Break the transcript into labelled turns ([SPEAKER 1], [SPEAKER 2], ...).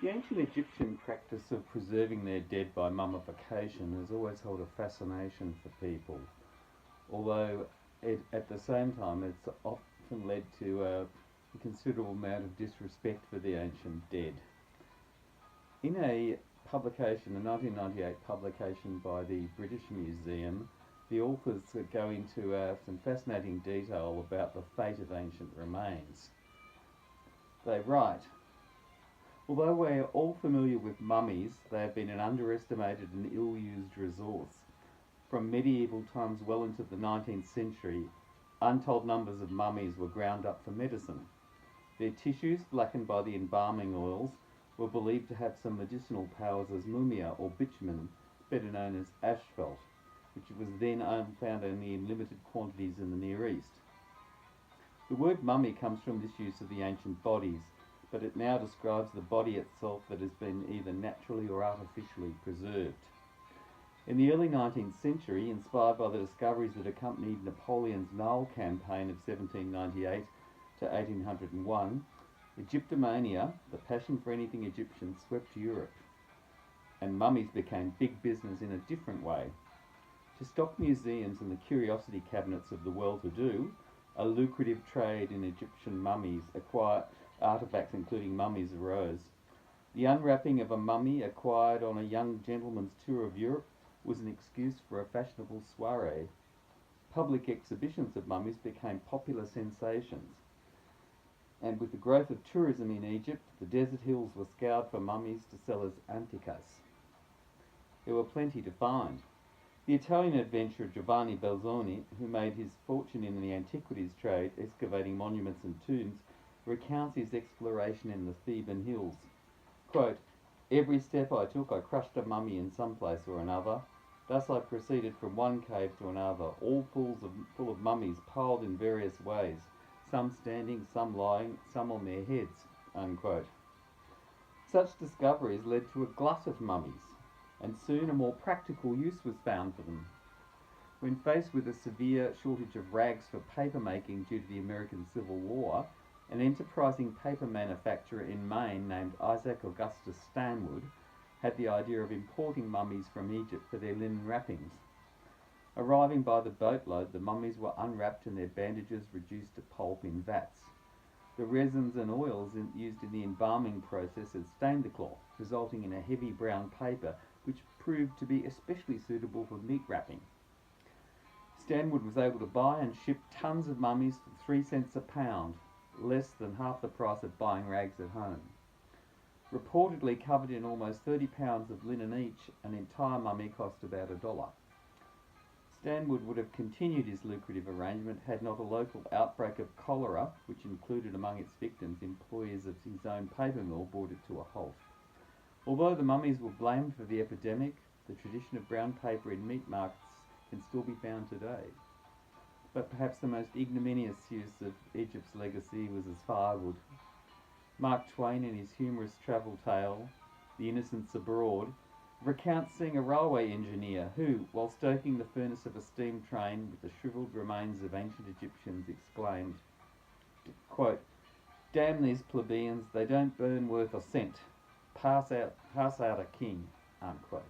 [SPEAKER 1] The ancient Egyptian practice of preserving their dead by mummification has always held a fascination for people, although at the same time it's often led to a considerable amount of disrespect for the ancient dead. In a 1998 publication by the British Museum, the authors go into some fascinating detail about the fate of ancient remains. They write, although we are all familiar with mummies, they have been an underestimated and ill-used resource. From medieval times well into the 19th century, untold numbers of mummies were ground up for medicine. Their tissues, blackened by the embalming oils, were believed to have some medicinal powers as mumia or bitumen, better known as asphalt, which was then found only in limited quantities in the Near East. The word mummy comes from this use of the ancient bodies, but it now describes the body itself that has been either naturally or artificially preserved. In the early 19th century, inspired by the discoveries that accompanied Napoleon's Nile campaign of 1798 to 1801, Egyptomania, the passion for anything Egyptian, swept Europe, and mummies became big business in a different way. To stock museums and the curiosity cabinets of the well-to-do, a lucrative trade in Egyptian mummies artifacts including mummies arose. The unwrapping of a mummy acquired on a young gentleman's tour of Europe was an excuse for a fashionable soiree. Public exhibitions of mummies became popular sensations. And with the growth of tourism in Egypt, the desert hills were scoured for mummies to sell as antiques. There were plenty to find. The Italian adventurer Giovanni Belzoni, who made his fortune in the antiquities trade, excavating monuments and tombs, recounts his exploration in the Theban hills. Quote, every step I took I crushed a mummy in some place or another. Thus I proceeded from one cave to another, all full of mummies piled in various ways, some standing, some lying, some on their heads. Unquote. Such discoveries led to a glut of mummies, and soon a more practical use was found for them. When faced with a severe shortage of rags for paper making due to the American Civil War, an enterprising paper manufacturer in Maine named Isaac Augustus Stanwood had the idea of importing mummies from Egypt for their linen wrappings. Arriving by the boatload, the mummies were unwrapped and their bandages reduced to pulp in vats. The resins and oils used in the embalming process had stained the cloth, resulting in a heavy brown paper which proved to be especially suitable for meat wrapping. Stanwood was able to buy and ship tons of mummies for 3 cents a pound, less than half the price of buying rags at home. Reportedly covered in almost 30 pounds of linen each, an entire mummy cost about $1. Stanwood would have continued his lucrative arrangement had not a local outbreak of cholera, which included among its victims employees of his own paper mill, brought it to a halt. Although the mummies were blamed for the epidemic, the tradition of brown paper in meat markets can still be found today. But perhaps the most ignominious use of Egypt's legacy was as firewood. Mark Twain, in his humorous travel tale, The Innocents Abroad, recounts seeing a railway engineer who, while stoking the furnace of a steam train with the shriveled remains of ancient Egyptians, exclaimed, quote, damn these plebeians, they don't burn worth a cent. Pass out a king, unquote.